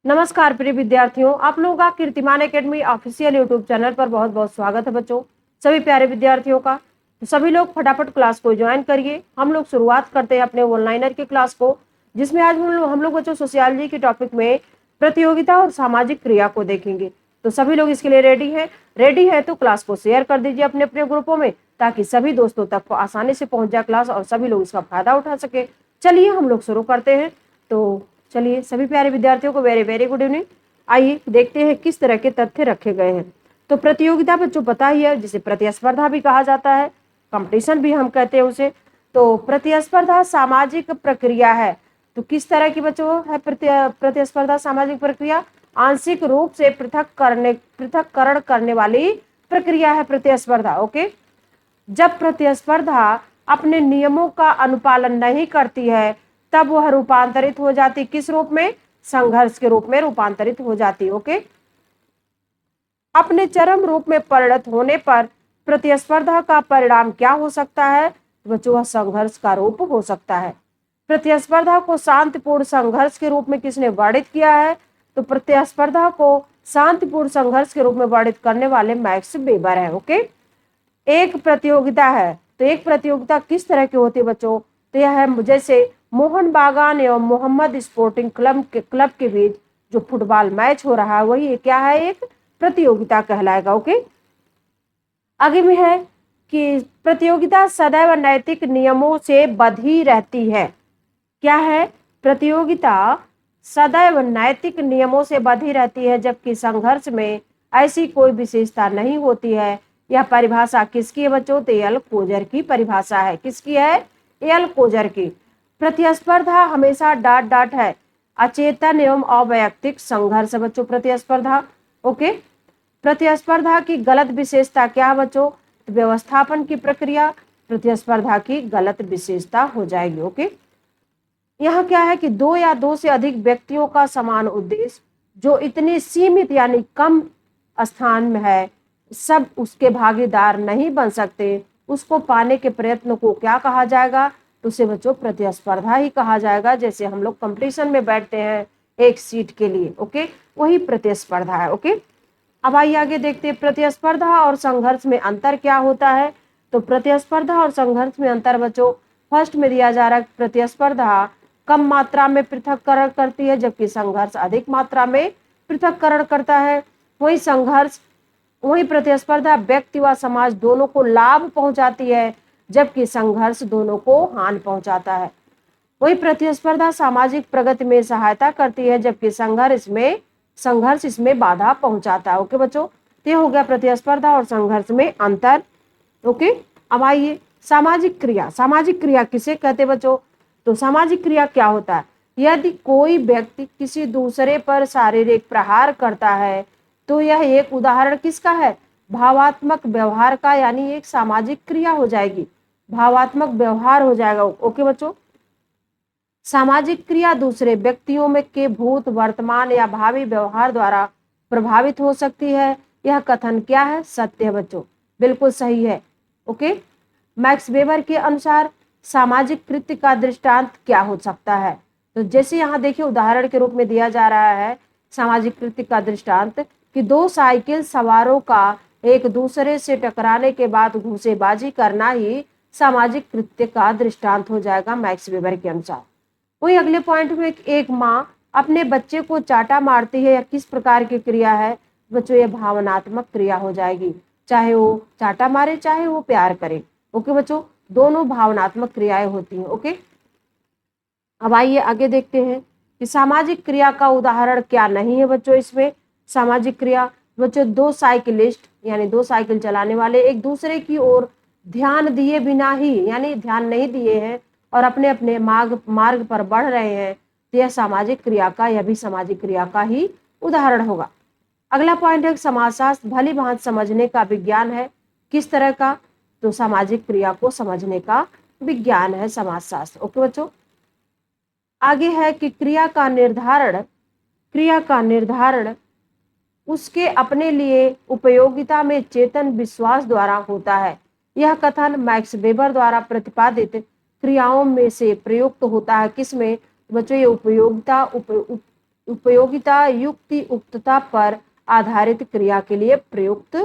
नमस्कार प्रिय विद्यार्थियों, आप लोगों का कीर्तिमान एकेडमी ऑफिशियल यूट्यूब चैनल पर बहुत बहुत स्वागत है। बच्चों, सभी प्यारे विद्यार्थियों का तो सभी लोग फटाफट क्लास को ज्वाइन करिए। हम लोग शुरुआत करते हैं अपने ऑनलाइनर की क्लास को, जिसमें आज हम लोग बच्चों सोशियोलॉजी के टॉपिक में प्रतियोगिता और सामाजिक क्रिया को देखेंगे। तो सभी लोग इसके लिए रेडी है तो क्लास को शेयर कर दीजिए अपने अपने ग्रुपों में, ताकि सभी दोस्तों तक आसानी से पहुंच जाए क्लास और सभी लोग इसका फायदा उठा सके। चलिए हम लोग शुरू करते हैं। तो चलिए सभी प्यारे विद्यार्थियों को वेरी वेरी गुड इवनिंग। आइए देखते हैं किस तरह के तथ्य रखे गए हैं। तो प्रतियोगिता बच्चों पता ही है, जिसे प्रतिस्पर्धा भी कहा जाता है, कंपटीशन भी हम कहते हैं उसे। तो प्रतिस्पर्धा सामाजिक प्रक्रिया है। तो किस तरह की बच्चों है प्रतिस्पर्धा सामाजिक प्रक्रिया? आंशिक रूप से पृथक्करण करने वाली प्रक्रिया है प्रतिस्पर्धा। ओके, जब प्रतिस्पर्धा अपने नियमों का अनुपालन नहीं करती है तब वह रूपांतरित हो जाती, किस रूप में? संघर्ष के रूप में रूपांतरित हो जाती। ओके, अपने चरम रूप में परिणत होने पर प्रतिस्पर्धा का परिणाम क्या हो सकता है बच्चों? वह संघर्ष का रूप हो सकता है। प्रतिस्पर्धा को शांतिपूर्ण संघर्ष के रूप में किसने वर्णित किया है? तो प्रतिस्पर्धा को शांतिपूर्ण संघर्ष के रूप में वर्णित करने वाले मैक्स वेबर है। ओके, एक प्रतियोगिता है तो एक प्रतियोगिता किस तरह की होती है बच्चों? तो यह है जैसे मोहन बागान एवं मोहम्मद स्पोर्टिंग क्लब के बीच जो फुटबॉल मैच हो रहा है, वही क्या है? एक प्रतियोगिता कहलाएगा। ओके, आगे में है कि प्रतियोगिता सदैव नैतिक नियमों से बंधी रहती है। क्या है? प्रतियोगिता सदैव नैतिक नियमों से बंधी रहती है, जबकि संघर्ष में ऐसी कोई विशेषता नहीं होती है। यह परिभाषा किसकी है बच्चों? तो एल कोजर की परिभाषा है। किसकी है? एल कोजर की। प्रतिस्पर्धा हमेशा डाट है, अचेतन एवं अवैयक्तिक संघर्ष है बच्चों प्रतिस्पर्धा। ओके, प्रतिस्पर्धा की गलत विशेषता क्या है बच्चों? तो व्यवस्थापन की प्रक्रिया प्रतिस्पर्धा की गलत विशेषता हो जाएगी। ओके, यह क्या है कि दो या दो से अधिक व्यक्तियों का समान उद्देश्य जो इतनी सीमित यानी कम स्थान में है, सब उसके भागीदार नहीं बन सकते, उसको पाने के प्रयत्न को क्या कहा जाएगा? तो उसे बच्चों प्रतिस्पर्धा ही कहा जाएगा। जैसे हम लोग कंपटीशन में बैठते हैं एक सीट के लिए, ओके, वही प्रतिस्पर्धा है। ओके, अब आइए आगे देखते हैं प्रतिस्पर्धा और संघर्ष में अंतर क्या होता है। तो प्रतिस्पर्धा और संघर्ष में अंतर बच्चों फर्स्ट में दिया जा रहा है, प्रतिस्पर्धा कम मात्रा में पृथक्करण करती है, जबकि संघर्ष अधिक मात्रा में पृथक्करण करता है। वही प्रतिस्पर्धा व्यक्ति व समाज दोनों को लाभ पहुंचाती है, जबकि संघर्ष दोनों को हानि पहुंचाता है। वही प्रतिस्पर्धा सामाजिक प्रगति में सहायता करती है, जबकि संघर्ष इसमें बाधा पहुंचाता है। ओके बच्चों, ये हो गया प्रतिस्पर्धा और संघर्ष में अंतर। ओके, अब आइए सामाजिक क्रिया किसे कहते बच्चों? तो सामाजिक क्रिया क्या होता है? यदि कोई व्यक्ति किसी दूसरे पर शारीरिक प्रहार करता है तो यह एक उदाहरण किसका है? भावात्मक व्यवहार का, यानी एक सामाजिक क्रिया हो जाएगी, भावात्मक व्यवहार हो जाएगा। ओके बच्चों, सामाजिक क्रिया दूसरे व्यक्तियों में के भूत, वर्तमान या भावी व्यवहार द्वारा प्रभावित हो सकती है। यह कथन क्या है? सत्य है बच्चों, बिल्कुल सही है। ओके, मैक्स वेबर के अनुसार सामाजिक कृत्य का दृष्टांत क्या हो सकता है? तो जैसे यहाँ देखिए उदाहरण के रूप में दिया जा रहा है सामाजिक कृत्य का दृष्टांत कि दो साइकिल सवारों का एक दूसरे से टकराने के बाद घूंसेबाजी करना ही सामाजिक कृत्य का दृष्टांत हो जाएगा मैक्स वेबर के अनुसार। वही अगले पॉइंट में एक माँ अपने बच्चे को चाटा मारती है, या किस प्रकार की क्रिया है बच्चों? ये भावनात्मक क्रिया हो जाएगी, चाहे वो चाटा मारे चाहे वो प्यार करे। ओके बच्चों, दोनों भावनात्मक क्रियाएं होती हैं। ओके, अब आइए आगे देखते हैं कि सामाजिक क्रिया का उदाहरण क्या नहीं है बच्चों। इसमें सामाजिक क्रिया बच्चों दो साइकिलिस्ट यानी दो साइकिल चलाने वाले एक दूसरे की ओर ध्यान दिए बिना ही, यानी ध्यान नहीं दिए हैं और अपने अपने मार्ग पर बढ़ रहे हैं, तो यह सामाजिक क्रिया का, यह भी सामाजिक क्रिया का ही उदाहरण होगा। अगला पॉइंट है समाजशास्त्र भली भांति समझने का विज्ञान है। किस तरह का? तो सामाजिक क्रिया को समझने का विज्ञान है समाजशास्त्र। ओके बच्चों, आगे है कि क्रिया का निर्धारण उसके अपने लिए उपयोगिता में चेतन विश्वास द्वारा होता है। यह कथन मैक्स वेबर द्वारा प्रतिपादित क्रियाओं में से प्रयुक्त होता है। किसमें बच्चों? ये उपयोगिता उपयोगिता युक्ति उक्तता पर आधारित क्रिया के लिए प्रयुक्त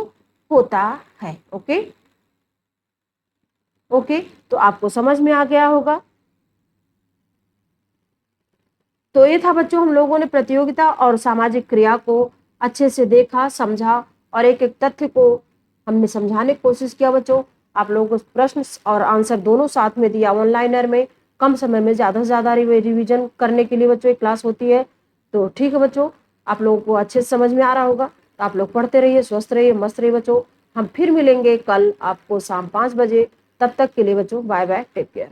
होता है। ओके ओके, तो आपको समझ में आ गया होगा। तो ये था बच्चों, हम लोगों ने प्रतियोगिता और सामाजिक क्रिया को अच्छे से देखा, समझा और एक एक तथ्य को हमने समझाने की कोशिश किया बच्चों। आप लोगों को प्रश्न और आंसर दोनों साथ में दिया ऑनलाइनर में, कम समय में ज़्यादा से ज़्यादा रिवीजन करने के लिए बच्चों एक क्लास होती है। तो ठीक है बच्चों, आप लोगों को अच्छे से समझ में आ रहा होगा। तो आप लोग पढ़ते रहिए, स्वस्थ रहिए, मस्त रहिए बच्चों। हम फिर मिलेंगे कल आपको शाम 5 बजे। तब तक के लिए बच्चों बाय बाय, टेक केयर।